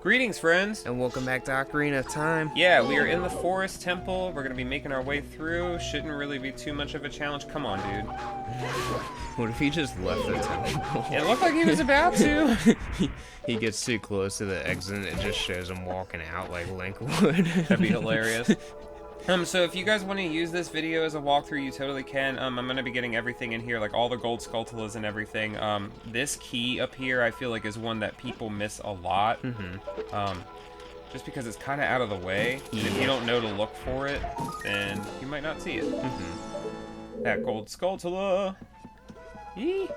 Greetings, friends! And welcome back to Ocarina of Time. Yeah, we are in the forest temple. We're gonna be making our way through. Shouldn't really be too much of a challenge. Come on, dude. What if he just left the temple? It looked like he was about to. He gets too close to the exit and it just shows him walking out like Link would. That'd be hilarious. So if you guys want to use this video as a walkthrough, you totally can. I'm going to be getting everything in here, like all the gold skulltulas and everything. This key up here, I feel like, is one that people miss a lot. Just because it's kind of out of the way. And if you don't know to look for it, then you might not see it. That gold skulltula. Yee.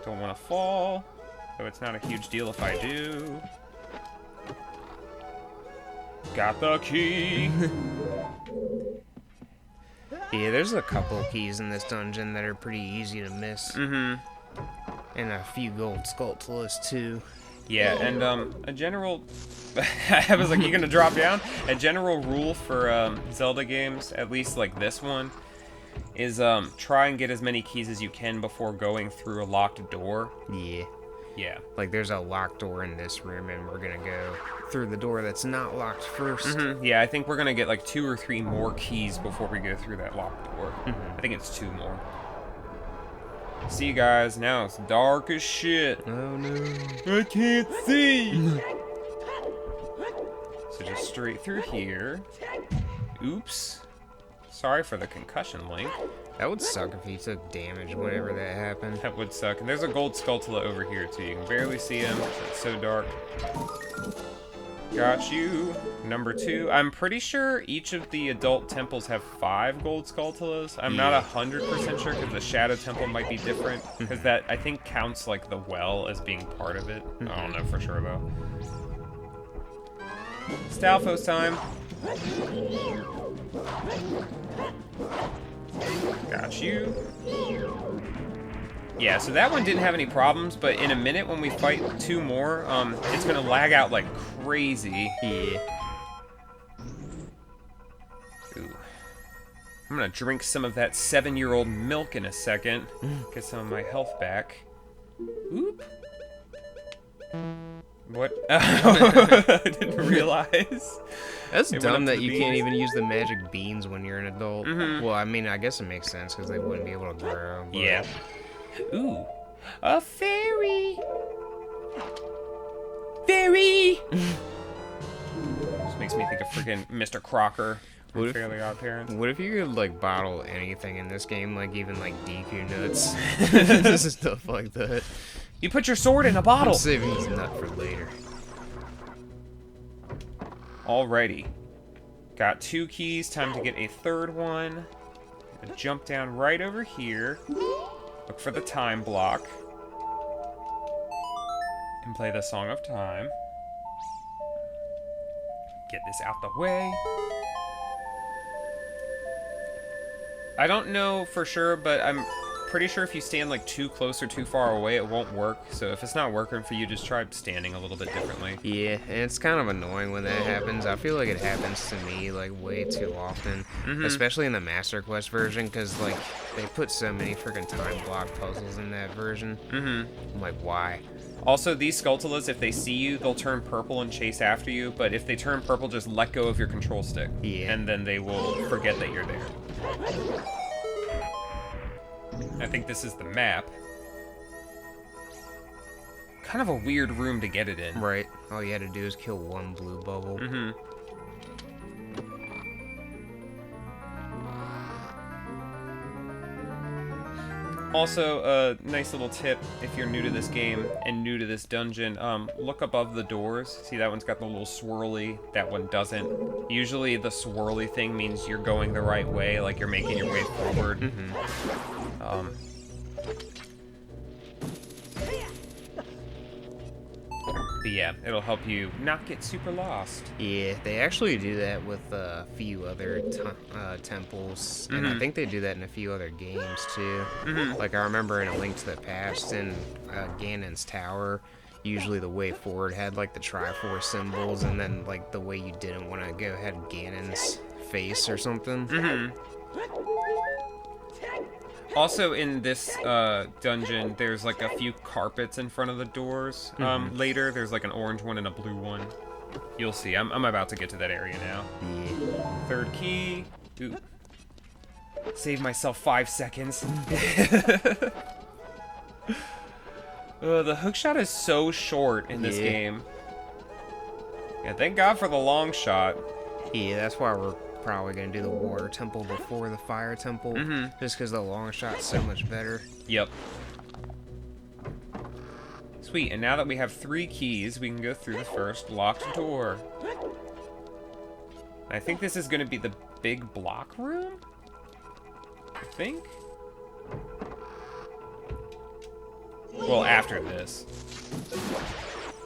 Don't want to fall. So it's not a huge deal if I do. Got the key. Yeah, there's a couple keys in this dungeon that are pretty easy to miss. And a few gold skulltulas too. Yeah, and a general... I was like, you gonna drop down? A general rule for Zelda games, at least like this one, is try and get as many keys as you can before going through a locked door. Yeah. Yeah. Like there's a locked door in this room and we're gonna go through the door that's not locked first. Yeah, I think we're gonna get like 2 or 3 more keys before we go through that locked door. I think it's 2 more. See, guys, now it's dark as shit. Oh no. I can't see! So just straight through here. Oops. Sorry for the concussion, Link. That would suck if he took damage whenever that happened. That would suck. And there's a gold skulltula over here, too. You can barely see him. It's so dark. Got you. Number 2. I'm pretty sure each of the adult temples have 5 gold skulltulas. I'm not 100% sure because the Shadow Temple might be different. Because that, I think, counts like the well as being part of it. I don't know for sure, though. Stalfos time. Got you. Yeah, so that one didn't have any problems, but in a minute when we fight 2 more, it's gonna lag out like crazy. Yeah. Ooh. I'm gonna drink some of that 7-year-old milk in a second. Get some of my health back. Oop. What? I didn't realize. That's dumb that you can't even use the magic beans when you're an adult. Well, I mean, I guess it makes sense because they wouldn't be able to grow. But... Yeah. Ooh. A fairy! Fairy! This makes me think of freaking Mr. Crocker from Fairly Odd Parents. What if you could, like, bottle anything in this game, like even, like, DQ nuts? Stuff like that. You put your sword in a bottle! I'm saving this nut for later. Alrighty. Got 2 keys, time to get a 3rd one. Jump down right over here. Look for the time block. And play the Song of Time. Get this out the way. I don't know for sure, but I'm pretty sure if you stand like too close or too far away, it won't work. So if it's not working for you, just try standing a little bit differently. Yeah, and it's kind of annoying when that happens. I feel like it happens to me like way too often, especially in the Master Quest version, because like they put so many freaking time block puzzles in that version. I'm like, why? Also, these skulltulas, if they see you, they'll turn purple and chase after you. But if they turn purple, just let go of your control stick. Yeah. And then they will forget that you're there. I think this is the map. Kind of a weird room to get it in. Right. All you had to do is kill 1 blue bubble. Also, a nice little tip if you're new to this game and new to this dungeon, look above the doors. See, that one's got the little swirly, that one doesn't. Usually the swirly thing means you're going the right way, like you're making your way forward. But yeah, it'll help you not get super lost. Yeah, they actually do that with a few other temples, and I think they do that in a few other games too. Like I remember in A Link to the Past in Ganon's Tower, usually the way forward had like the Triforce symbols, and then like the way you didn't want to go had Ganon's face or something. Also in this dungeon, there's like a few carpets in front of the doors. Later, there's like an orange one and a blue one. You'll see. I'm about to get to that area now. Yeah. Third key. Ooh. Save myself 5 seconds. The hookshot is so short in this game. Yeah, thank God for the long shot. Yeah, that's why we're probably gonna do the water temple before the fire temple, just because the long shot's so much better. Yep. Sweet, and now that we have 3 keys, we can go through the first locked door. I think this is gonna be the big block room? I think? Well, after this.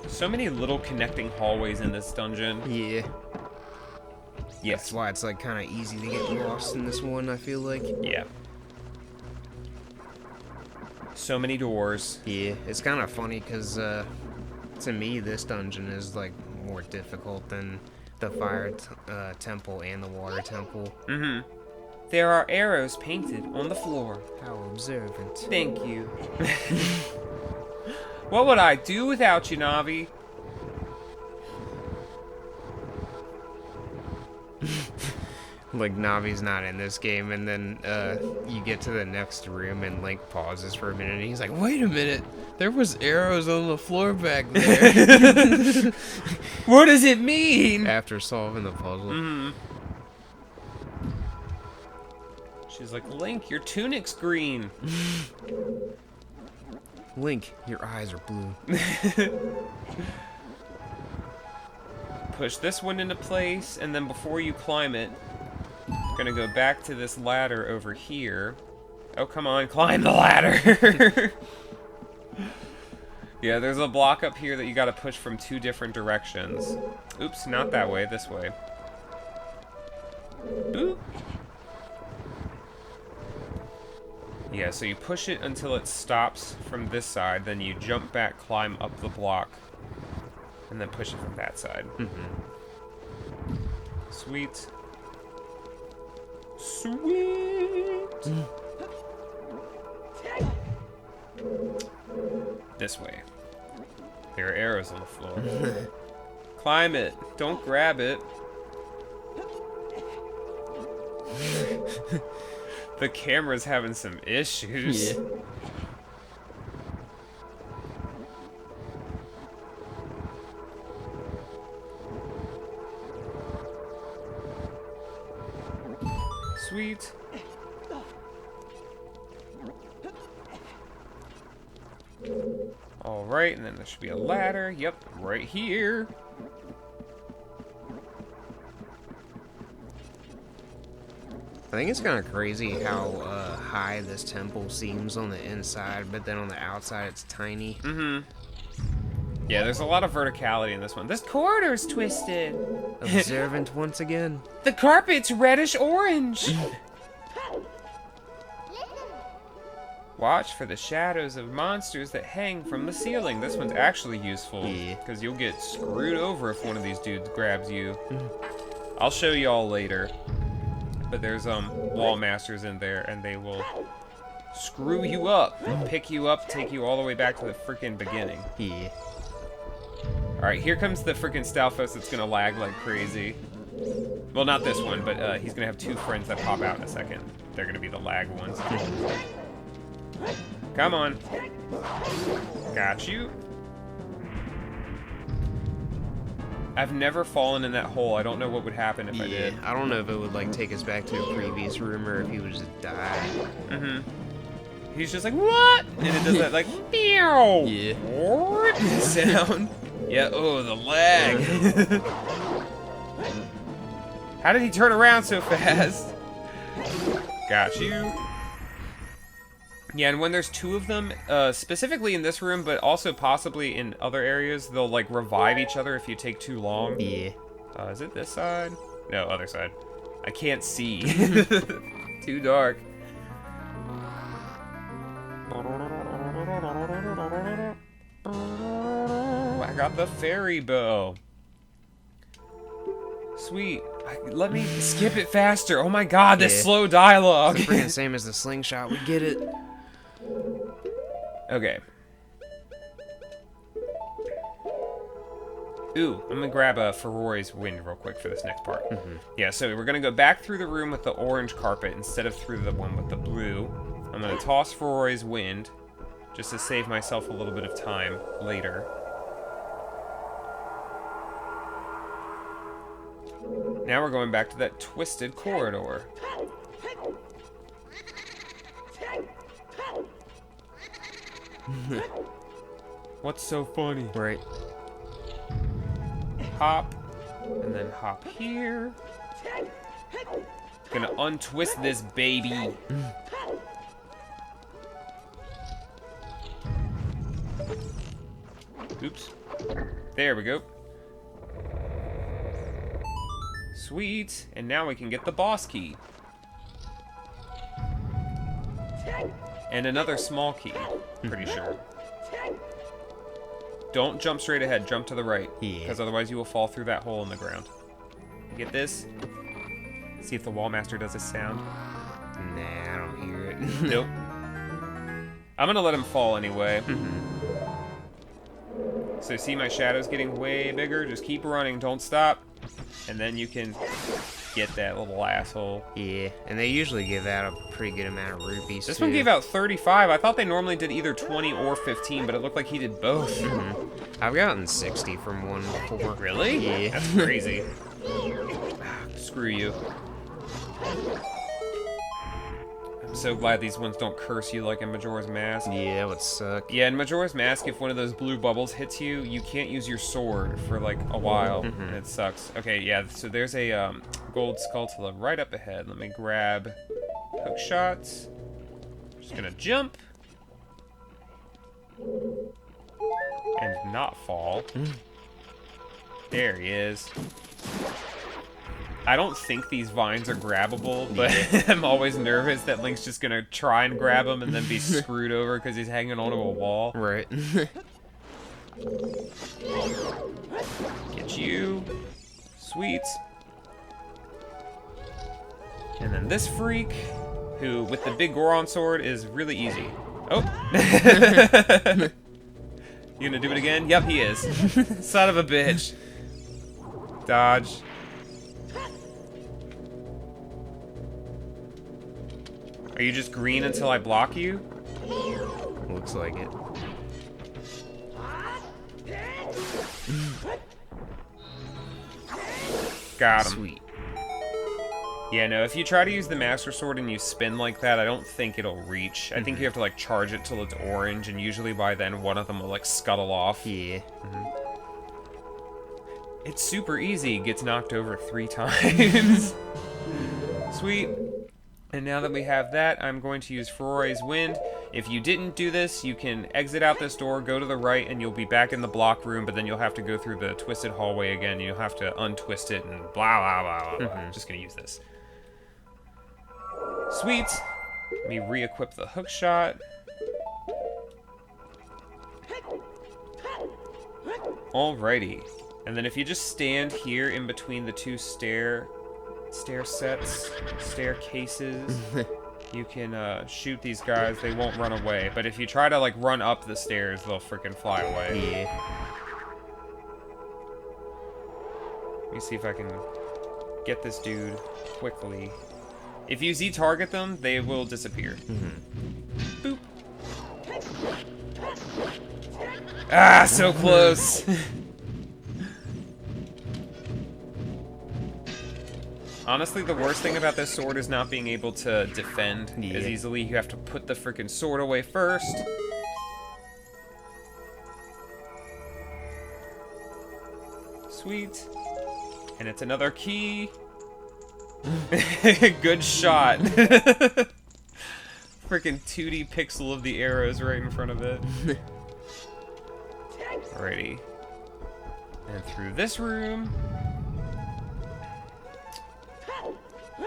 So many little connecting hallways in this dungeon. Yeah. Yes. That's why it's like kind of easy to get lost in this one, I feel like. Yeah. So many doors. Yeah, it's kind of funny because to me this dungeon is like more difficult than the fire temple and the water temple. Mm-hmm. There are arrows painted on the floor. How observant. Thank you. What would I do without you, Navi? Like, Navi's not in this game, and then you get to the next room, and Link pauses for a minute, and he's like, wait a minute, there was arrows on the floor back there. What does it mean? After solving the puzzle. Mm-hmm. She's like, Link, your tunic's green. Link, your eyes are blue. Push this one into place, and then before you climb it, you're gonna go back to this ladder over here. Oh, come on, climb the ladder! Yeah, there's a block up here that you gotta push from 2 different directions. Oops, not that way, this way. Boop. Yeah, so you push it until it stops from this side, then you jump back, climb up the block, and then push it from that side. Sweet. Sweet! This way. There are arrows on the floor. Climb it. Don't grab it. The camera's having some issues. Yeah. Sweet. Alright, and then there should be a ladder. Yep, right here. I think it's kind of crazy how high this temple seems on the inside, but then on the outside it's tiny. Yeah, there's a lot of verticality in this one. This corridor's twisted. Observant once again. The carpet's reddish orange. Watch for the shadows of monsters that hang from the ceiling. This one's actually useful. Yeah. Because you'll get screwed over if one of these dudes grabs you. I'll show you all later. But there's wall masters in there, and they will screw you up. They'll pick you up, take you all the way back to the freaking beginning. Yeah. Alright, here comes the freaking Stalfos that's gonna lag like crazy. Well, not this one, but he's gonna have 2 friends that pop out in a second. They're gonna be the lag ones. Come on. Got you. I've never fallen in that hole. I don't know what would happen if I did. I don't know if it would like take us back to a previous room or if he would just die. He's just like, what? And it does that like, meow. Yeah. What sound? Yeah, oh, the lag. How did he turn around so fast? Got you. Yeah, and when there's 2 of them, specifically in this room, but also possibly in other areas, they'll like revive each other if you take too long. Yeah. Is it this side? No, other side. I can't see. Too dark. I got the fairy bow. Sweet. Let me skip it faster. Oh my god, this slow dialogue. It's freaking same as the slingshot. We get it. Okay. Ooh, I'm gonna grab a Ferroy's Wind real quick for this next part. Yeah, so we're gonna go back through the room with the orange carpet instead of through the one with the blue. I'm gonna toss Ferroy's Wind, just to save myself a little bit of time later. Now we're going back to that twisted corridor. What's so funny? Right. Hop, and then hop here. Gonna untwist this baby. Oops. There we go. Sweet. And now we can get the boss key. And another small key, pretty sure. Don't jump straight ahead, jump to the right. Yeah. Because otherwise you will fall through that hole in the ground. Get this? See if the Wallmaster does a sound. Nah, I don't hear it. Nope. I'm gonna let him fall anyway. So see my shadows getting way bigger? Just keep running, don't stop. And then you can get that little asshole. Yeah, and they usually give out a pretty good amount of rupees, This too. one gave out 35. I thought they normally did either 20 or 15, but it looked like he did both. I've gotten 60 from one before. Really? Yeah. That's crazy. Screw you. I'm so glad these ones don't curse you like in Majora's Mask. Yeah, that would suck. Yeah, in Majora's Mask, if one of those blue bubbles hits you, you can't use your sword for like a while, and it sucks. Okay, yeah, so there's a gold skulltula right up ahead. Let me grab hook shots. Just gonna jump. And not fall. There he is. I don't think these vines are grabbable, but I'm always nervous that Link's just gonna try and grab them and then be screwed over because he's hanging onto a wall. Right. Get you. Sweet. And then this freak, who with the big Goron sword is really easy. Oh! You gonna do it again? Yep, he is. Son of a bitch. Dodge. Are you just green until I block you? Looks like it. Got him. Sweet. Yeah, no, if you try to use the Master Sword and you spin like that, I don't think it'll reach. I think you have to, like, charge it till it's orange, and usually by then one of them will, like, scuttle off. Yeah. It's super easy. Gets knocked over 3 times. Sweet. And now that we have that, I'm going to use Ferroy's Wind. If you didn't do this, you can exit out this door, go to the right, and you'll be back in the block room, but then you'll have to go through the twisted hallway again. You'll have to untwist it and blah, blah, blah, blah, blah. Just gonna use this. Sweet. Let me re-equip the hook shot. Alrighty. And then if you just stand here in between the two staircases, you can shoot these guys. They won't run away. But if you try to like run up the stairs, they'll freaking fly away. Yeah. Let me see if I can get this dude quickly. If you Z-target them, they will disappear. Boop. Ah, so close. Honestly, the worst thing about this sword is not being able to defend as easily. You have to put the freaking sword away first. Sweet. And it's another key. Good shot. Freaking 2D pixel of the arrows right in front of it. Alrighty. And through this room.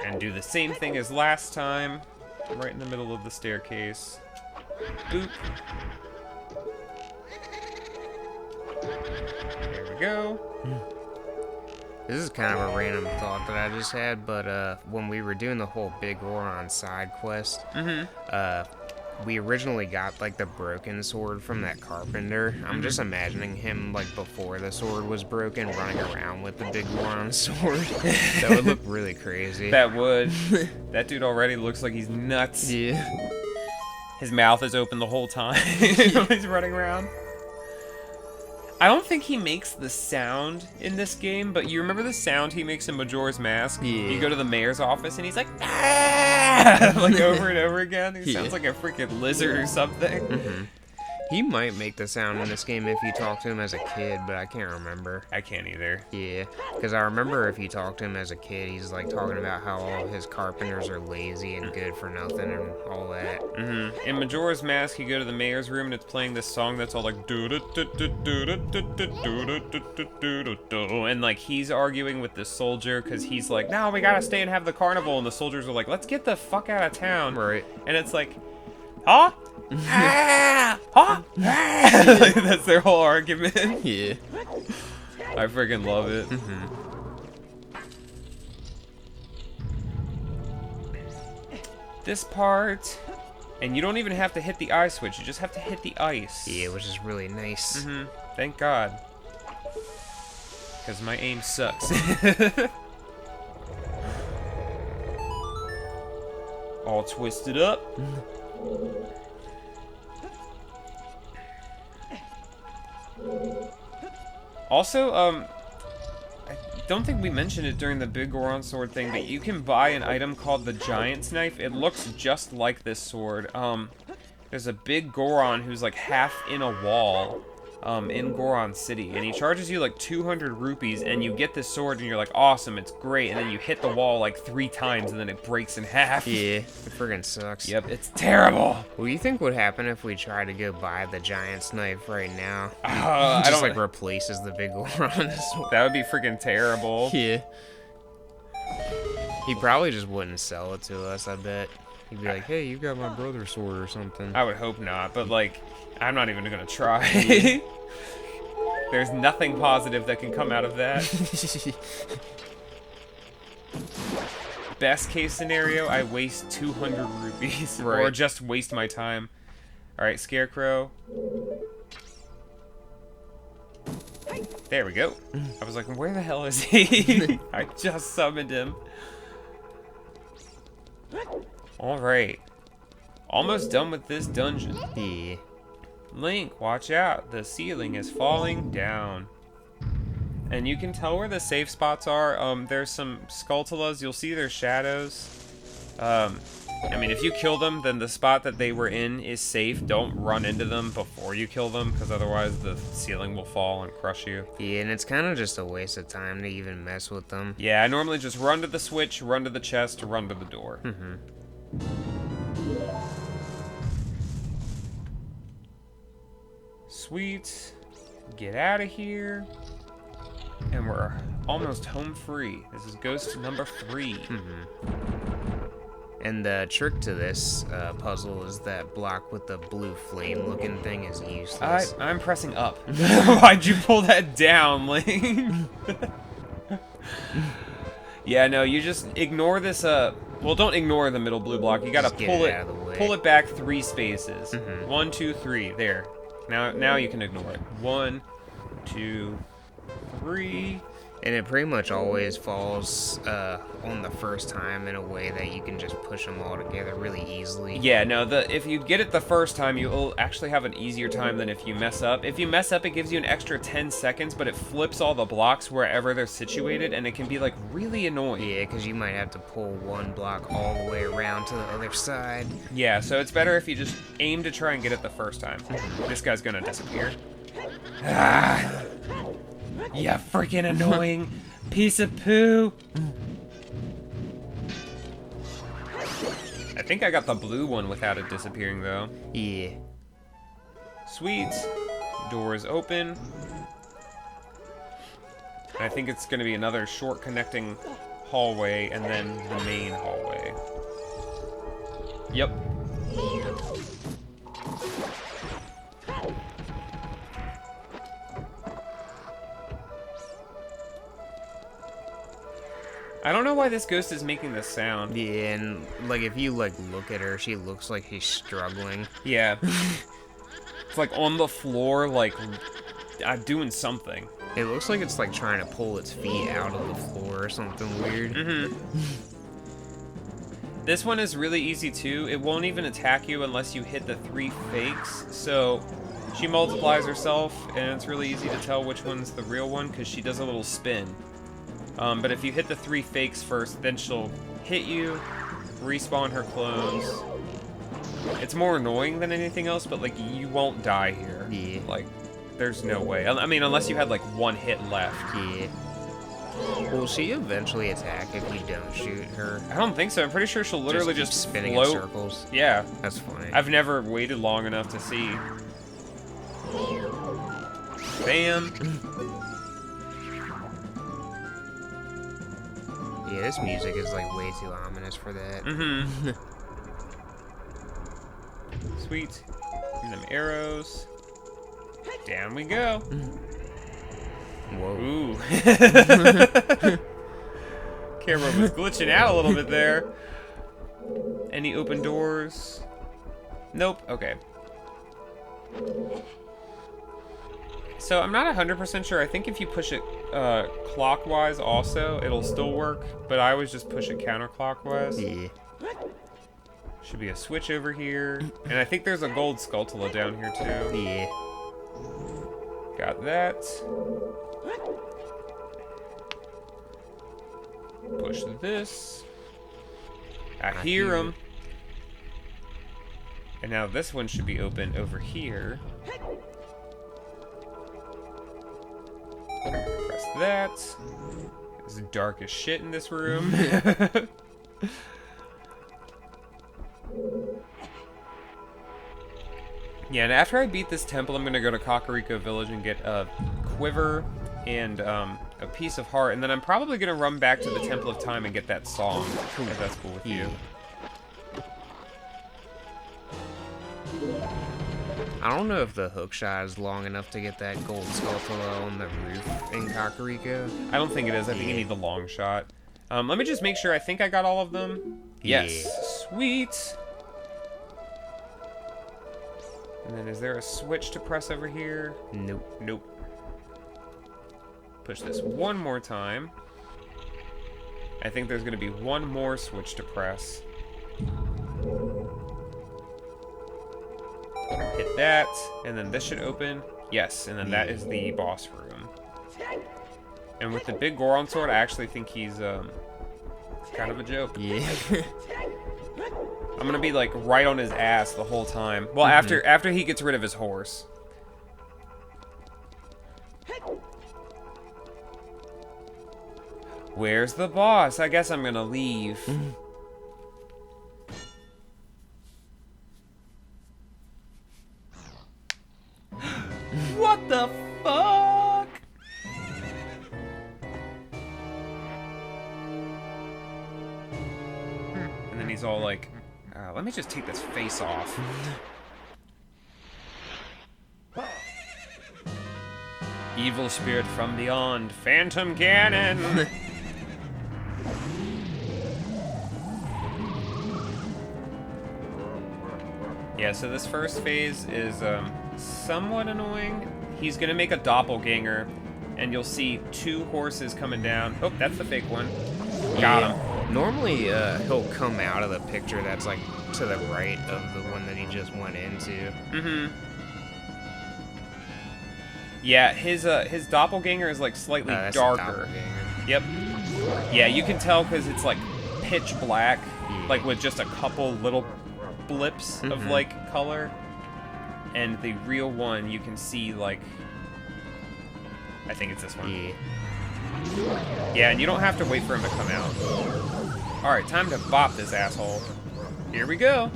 And do the same thing as last time. Right in the middle of the staircase. Boop. There we go. This is kind of a random thought that I just had, but when we were doing the whole Big Goron side quest, we originally got like the broken sword from that carpenter. I'm just imagining him like before the sword was broken, running around with the big Goron sword. That would look really crazy. That would. That dude already looks like he's nuts. Yeah. His mouth is open the whole time when he's running around. I don't think he makes the sound in this game, but you remember the sound he makes in Majora's Mask? Yeah. You go to the mayor's office and he's like, ah! Like over and over again. He sounds like a freaking lizard or something. He might make the sound in this game if you talk to him as a kid, but I can't remember. I can't either. Yeah, because I remember if you talk to him as a kid, he's like talking about how all his carpenters are lazy and good for nothing and all that. In Majora's Mask, you go to the mayor's room and it's playing this song that's all like do do do do do do do do do do, and like he's arguing with the soldier because he's like, no, we gotta stay and have the carnival, and the soldiers are like, let's get the fuck out of town. Right. And it's like, huh? Ah! Huh? Ah! Like, that's their whole argument. Yeah. I freaking love it. This part, and you don't even have to hit the eye switch, you just have to hit the ice. Yeah, which is really nice. Thank God. Because my aim sucks. All twisted up. Also, I don't think we mentioned it during the big Goron sword thing, but you can buy an item called the Giant's Knife. It looks just like this sword. There's a big Goron who's like half in a wall in Goron City, and he charges you like 200 rupees, and you get this sword, and you're like, awesome, it's great, and then you hit the wall like 3 times, and then it breaks in half. Yeah, it friggin' sucks. Yep, it's terrible. What do you think would happen if we try to go buy the Giant's Knife right now? I Just don't like replaces the big Goron. That would be freaking terrible. Yeah. He probably just wouldn't sell it to us, I bet. He'd be like, hey, you got my brother's sword or something. I would hope not, but like, I'm not even gonna try. There's nothing positive that can come out of that. Best case scenario, I waste 200 rupees. Or Right. just waste my time. Alright, Scarecrow. There we go. I was like, where the hell is he? I just summoned him. Alright. Almost done with this dungeon. Yeah. Link, watch out. The ceiling is falling down. And you can tell where the safe spots are. There's some Skulltulas. You'll see their shadows. I mean, if you kill them, then the spot that they were in is safe. Don't run into them before you kill them, because otherwise the ceiling will fall and crush you. Yeah, and it's kind of just a waste of time to even mess with them. Yeah, I normally just run to the switch, run to the chest, run to the door. Sweet. Get out of here. And we're almost home free. This is ghost number 3. And the trick to this puzzle is that block with the blue flame looking thing is useless. I'm pressing up. Why'd you pull that down, Link? Yeah, no, you just ignore this, well, don't ignore the middle blue block. You gotta Just get pull it it, out of the way. pull it back 3 spaces. 1, 2, 3. There. Now you can ignore it. 1, 2, 3. And it pretty much always falls on the first time in a way that you can just push them all together really easily. Yeah, no, if you get it the first time, you'll actually have an easier time than if you mess up. If you mess up, it gives you an extra 10 seconds, but it flips all the blocks wherever they're situated, and it can be, like, really annoying. Yeah, because you might have to pull one block all the way around to the other side. Yeah, so it's better if you just aim to try and get it the first time. This guy's gonna disappear. Ah! You freaking annoying piece of poo! I think I got the blue one without it disappearing, though. Yeah. Sweet. Door is open. I think it's going to be another short connecting hallway and then the main hallway. Yep. I don't know why this ghost is making this sound. Yeah, and like if you like look at her, she looks like she's struggling. Yeah. It's like on the floor, like doing something. It looks like it's like trying to pull its feet out of the floor or something weird. Mm-hmm. This one is really easy too. It won't even attack you unless you hit the 3 fakes. So she multiplies herself, and it's really easy to tell which one's the real one because she does a little spin. But if you hit the 3 fakes first, then she'll hit you, respawn her clones. It's more annoying than anything else, but like you won't die here. Yeah. Like, there's no way. I mean, unless you had like 1 hit left. Yeah. Will she eventually attack if you don't shoot her? I don't think so. I'm pretty sure she'll literally keep just spinning float. in circles. Yeah. That's funny. I've never waited long enough to see. Bam. Yeah, this music is like way too ominous for that. Mm-hmm. Sweet. And them arrows. Down we go. Whoa. Ooh. Camera was glitching out a little bit there. Any open doors? Nope. Okay. So I'm not 100% sure. I think if you push it clockwise also, it'll still work. But I always just push it counterclockwise. Yeah. Should be a switch over here. And I think there's a gold Skulltula down here too. Yeah. Got that. Push this. I hear him. And now this one should be open over here. Press that. It's dark as shit in this room. Yeah, and after I beat this temple, I'm gonna go to Kakariko Village and get a quiver and a piece of heart, and then I'm probably gonna run back to the Temple of Time and get that song, if that's cool with you. I don't know if the hook shot is long enough to get that gold Skulltula on the roof in Kakariko. I don't think it is. I think you need the long shot. Let me just make sure. I think I got all of them. Yes. Yeah. Sweet. And then is there a switch to press over here? Nope. Nope. Push this one more time. I think there's going to be one more switch to press. Hit that, and then this should open. Yes, and then that is the boss room. And with the big Goron sword, I actually think he's kind of a joke. Yeah. I'm gonna be like right on his ass the whole time. Well, after he gets rid of his horse. Where's the boss? I guess I'm gonna leave. What the fuck? And then he's all like, let me just take this face off. Evil spirit from beyond, phantom cannon. Yeah, so this first phase is somewhat annoying. He's gonna make a doppelganger, and you'll see 2 horses coming down. Oh, that's the fake one. Got him. Normally, he'll come out of the picture that's like to the right of the one that he just went into. Mm-hmm. Yeah, his doppelganger is like slightly darker. Yep. Yeah, you can tell because it's like pitch black, like with just a couple little blips of like color. And the real one, you can see like, I think it's this one. Yeah. Yeah, and you don't have to wait for him to come out. All right, time to bop this asshole. Here we go.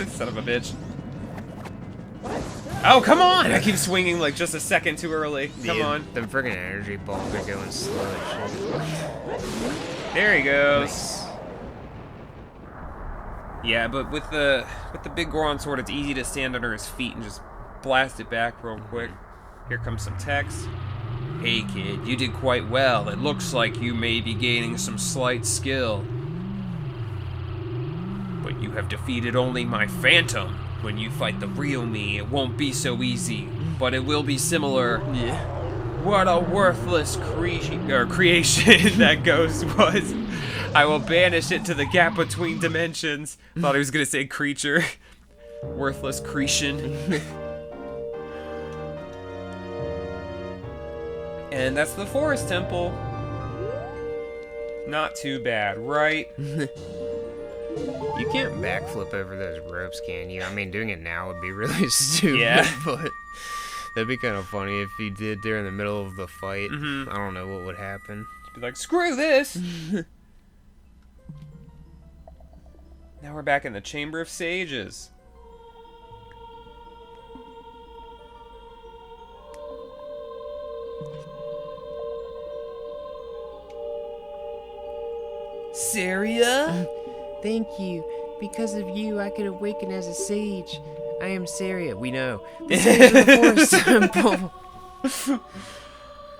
Son of a bitch. Oh, come on! I keep swinging like just a second too early. Come on. Them friggin' energy balls are going slow as shit. There he goes. Nice. Yeah, but with the big Goron sword, it's easy to stand under his feet and just blast it back real quick. Here comes some text. Hey kid, you did quite well. It looks like you may be gaining some slight skill. But you have defeated only my phantom. When you fight the real me, it won't be so easy, but it will be similar. Yeah. What a worthless creation that ghost was. I will banish it to the gap between dimensions. Thought he was gonna say creature. Worthless creation. And that's the forest temple. Not too bad, right? You can't backflip over those ropes, can you? I mean, doing it now would be really stupid, Yeah. but that'd be kind of funny if you did during the middle of the fight. Mhm. I don't know what would happen. Be like, screw this! Now we're back in the Chamber of Sages. Saria? Thank you. Because of you, I could awaken as a sage. I am Saria. We know. The sage of the forest temple.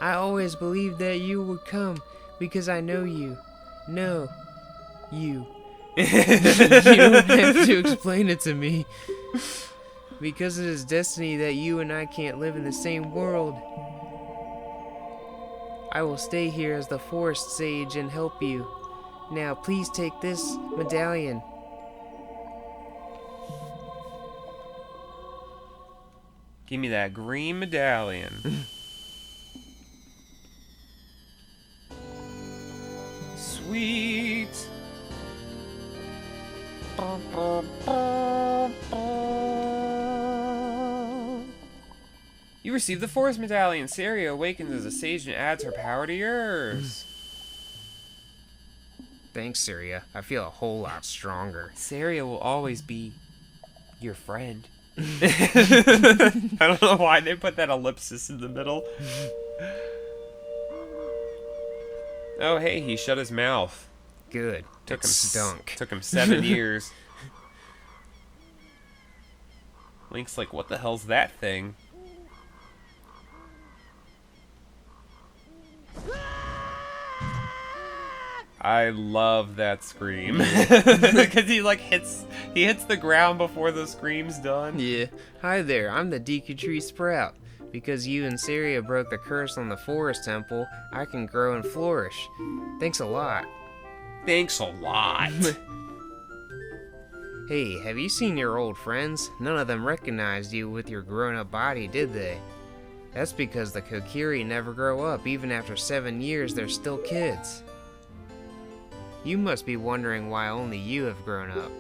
I always believed that you would come because I know you. No. You. You don't have to explain it to me. Because it is destiny that you and I can't live in the same world. I will stay here as the forest sage and help you. Now, please take this medallion. Give me that green medallion. Sweet. You receive the forest medallion. Saria awakens as a sage and adds her power to yours. Thanks, Saria. I feel a whole lot stronger. Saria will always be your friend. I don't know why they put that ellipsis in the middle. Oh, hey, he shut his mouth. Good. It stunk. Took him 7 years. Link's like, what the hell's that thing? I love that scream. Because he like hits the ground before the scream's done. Yeah. Hi there, I'm the Deku Tree Sprout. Because you and Saria broke the curse on the forest temple, I can grow and flourish. Thanks a lot. Thanks a lot. Hey, have you seen your old friends? None of them recognized you with your grown-up body, did they? That's because the Kokiri never grow up. Even after 7 years, they're still kids. You must be wondering why only you have grown up.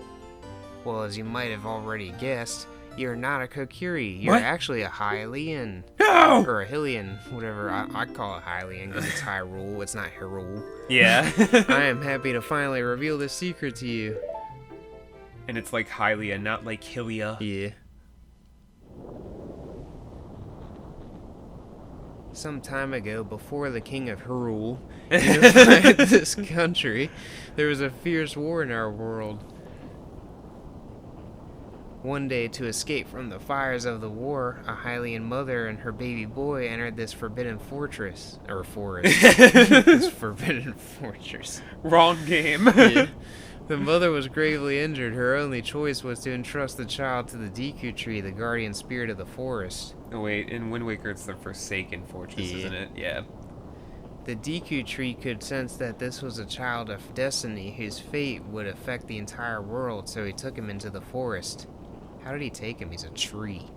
Well, as you might have already guessed, you're not a Kokiri. You're What? actually a Hylian. No! Or a Hylian, whatever. I call it Hylian because it's Hyrule. It's not Hyrule. Yeah. I am happy to finally reveal this secret to you. And it's like Hylia, not like Hylia. Yeah. Some time ago, before the king of Hyrule unified this country, there was a fierce war in our world. One day, to escape from the fires of the war, a Hylian mother and her baby boy entered this forbidden fortress. Or forest. This forbidden fortress. Wrong game. Yeah. The mother was gravely injured. Her only choice was to entrust the child to the Deku Tree, the guardian spirit of the forest. Oh wait, in Wind Waker it's the Forsaken Fortress, Yeah. isn't it? Yeah. The Deku Tree could sense that this was a child of destiny whose fate would affect the entire world, so he took him into the forest. How did he take him? He's a tree.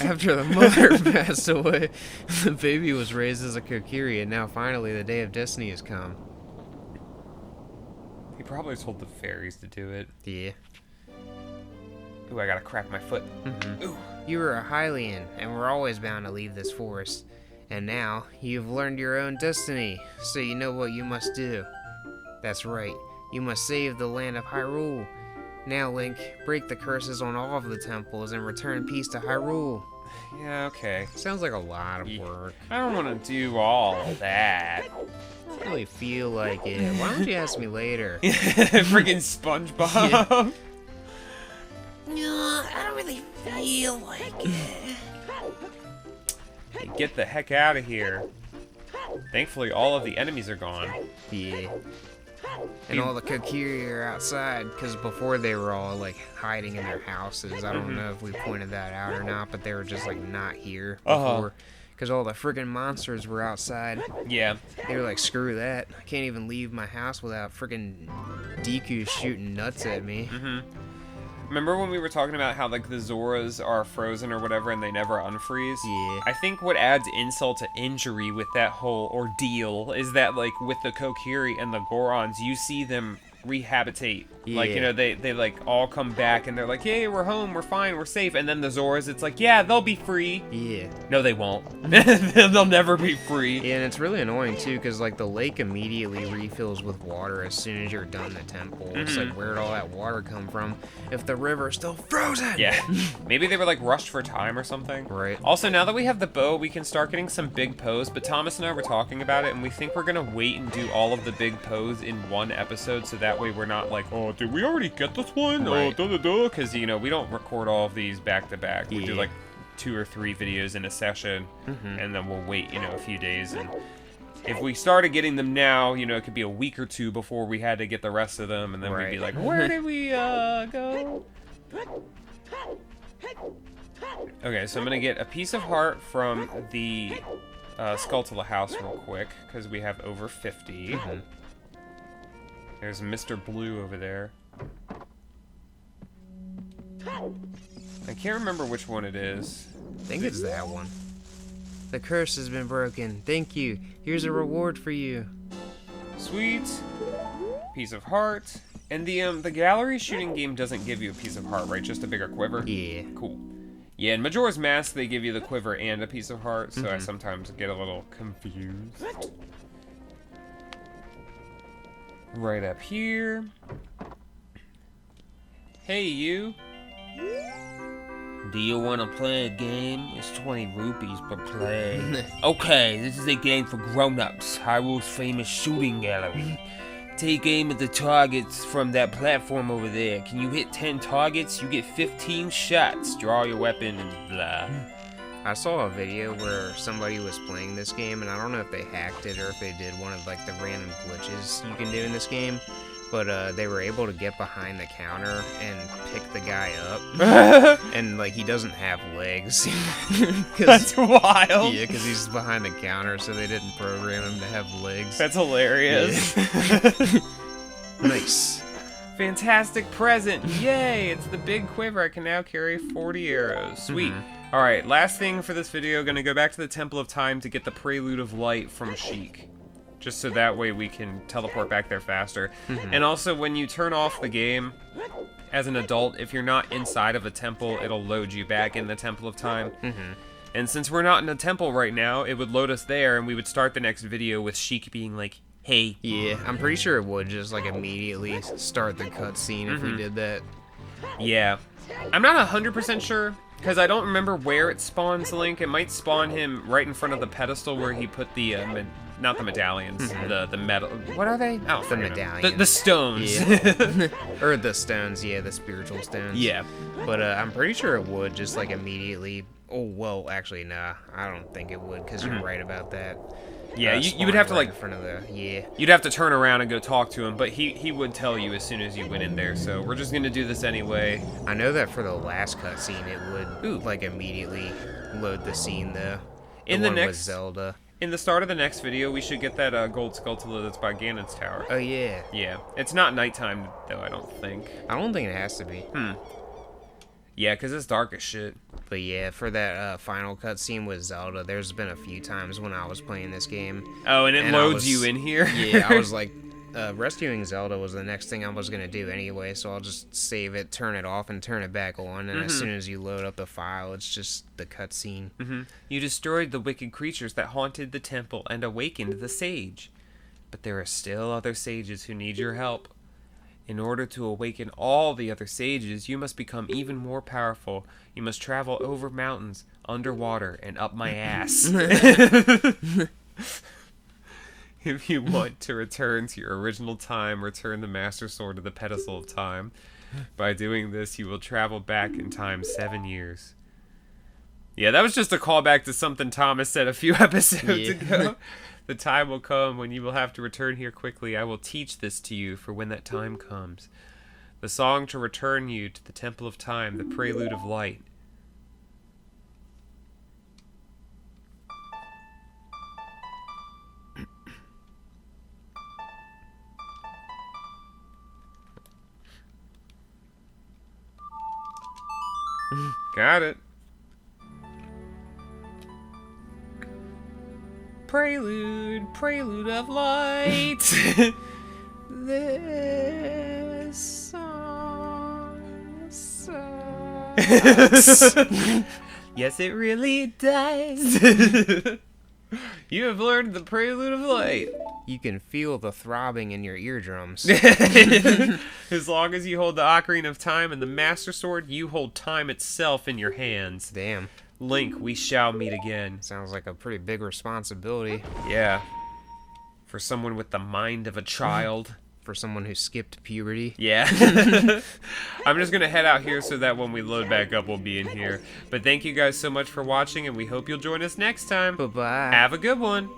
After the mother passed away, the baby was raised as a Kokiri, and now finally the day of destiny has come. He probably told the fairies to do it. Yeah. Ooh, I gotta crack my foot. Ooh. You were a Hylian, and were always bound to leave this forest. And now, you've learned your own destiny, so you know what you must do. That's right, you must save the land of Hyrule. Now, Link, break the curses on all of the temples and return peace to Hyrule. Yeah, okay. Sounds like a lot of work. I don't want to do all that. I don't really feel like it. Why don't you ask me later? Friggin' SpongeBob. No, I don't really feel like it. Hey, get the heck out of here. Thankfully, all of the enemies are gone. Yeah. And all the Kokiri are outside, because before they were all, like, hiding in their houses. I don't know if we pointed that out or not, but they were just, like, not here before. Because all the friggin' monsters were outside. Yeah. They were like, screw that. I can't even leave my house without friggin' Deku shooting nuts at me. Remember when we were talking about how, like, the Zoras are frozen or whatever and they never unfreeze? Yeah. I think what adds insult to injury with that whole ordeal is that, like, with the Kokiri and the Gorons, you see them rehabitate. Like, you know, they like, all come back and they're like, hey, we're home, we're fine, we're safe. And then the Zoras, it's like, yeah, they'll be free. Yeah. No, they won't. They'll never be free. Yeah, and it's really annoying, too, because, like, the lake immediately refills with water as soon as you're done the temple. It's like, where'd all that water come from if the river's still frozen? Yeah. Maybe they were, like, rushed for time or something. Right. Also, now that we have the bow, we can start getting some big pose, but Thomas and I were talking about it, and we think we're gonna wait and do all of the big pose in one episode, so that way we're not like, oh, did we already get this one? Right. Oh, because, you know, we don't record all of these back-to-back. We do, like, 2 or 3 videos in a session, and then we'll wait, you know, a few days, and if we started getting them now, you know, it could be a week or 2 before we had to get the rest of them, and then we'd be like, where did we, go? Okay, so I'm gonna get a piece of heart from the Skulltula house real quick, because we have over 50. There's Mr. Blue over there. I can't remember which one it is. I think it's that one. The curse has been broken. Thank you. Here's a reward for you. Sweet. Piece of heart. And the gallery shooting game doesn't give you a piece of heart, right? Just a bigger quiver? Yeah. Cool. Yeah, in Majora's Mask, they give you the quiver and a piece of heart, so I sometimes get a little confused. Right up here. Hey, you. Do you want to play a game? It's 20 rupees per play. Okay, this is a game for grown-ups. Hyrule's famous shooting gallery. Take aim at the targets from that platform over there. Can you hit 10 targets? You get 15 shots. Draw your weapon and blah. I saw a video where somebody was playing this game, and I don't know if they hacked it or if they did one of, like, the random glitches you can do in this game. But they were able to get behind the counter and pick the guy up. And, like, he doesn't have legs. That's wild. Yeah, because he's behind the counter, so they didn't program him to have legs. That's hilarious. Yeah. Nice. Fantastic present. Yay, it's the big quiver. I can now carry 40 arrows. Sweet. Alright, last thing for this video. Gonna go back to the Temple of Time to get the Prelude of Light from Sheik. Just so that way we can teleport back there faster. And also, when you turn off the game, as an adult, if you're not inside of a temple, it'll load you back in the Temple of Time. And since we're not in a temple right now, it would load us there, and we would start the next video with Sheik being like, hey. Yeah, I'm pretty sure it would just, like, immediately start the cutscene if we did that. Yeah. I'm not 100% sure, because I don't remember where it spawns Link. It might spawn him right in front of the pedestal where he put the, not the medallions, the metal. What are they? Oh, The medallions. The stones. Yeah. Or the stones, yeah, the spiritual stones. Yeah. But I'm pretty sure it would just, like, immediately... Oh, well, actually, nah. I don't think it would, because you're right about that. Yeah, you would have to, right like... in front of the... Yeah. You'd have to turn around and go talk to him, but he would tell you as soon as you went in there, so we're just gonna do this anyway. I know that for the last cutscene, it would, like, immediately load the scene, though. In the one next... with Zelda. In the start of the next video, we should get that gold Skulltula that's by Ganon's tower. Oh, yeah. Yeah. It's not nighttime, though, I don't think. I don't think it has to be. Yeah, because it's dark as shit. But yeah, for that final cutscene with Zelda, there's been a few times when I was playing this game. Oh, and it And I loads was- you in here? Yeah, I was like, rescuing Zelda was the next thing I was going to do anyway, so I'll just save it, turn it off, and turn it back on, and as soon as you load up the file, it's just the cutscene. You destroyed the wicked creatures that haunted the temple and awakened the sage. But there are still other sages who need your help. In order to awaken all the other sages, you must become even more powerful. You must travel over mountains, underwater, and up my ass. If you want to return to your original time, return the Master Sword to the pedestal of time. By doing this, you will travel back in time 7 years. Yeah, that was just a callback to something Thomas said a few episodes ago. The time will come when you will have to return here quickly. I will teach this to you for when that time comes. The song to return you to the Temple of Time, the Prelude of Light. Got it. Prelude, prelude of light. This song Yes, it really does. You have learned the prelude of light. You can feel the throbbing in your eardrums. As long as you hold the Ocarina of Time and the Master Sword, you hold time itself in your hands. Damn. Link, we shall meet again. Sounds like a pretty big responsibility Yeah. For someone with the mind of a child. for someone who skipped puberty. Yeah. I'm just going to head out here so that when we load back up, we'll be in here. But thank you guys so much for watching, and we hope you'll join us next time. Bye-bye. Have a good one.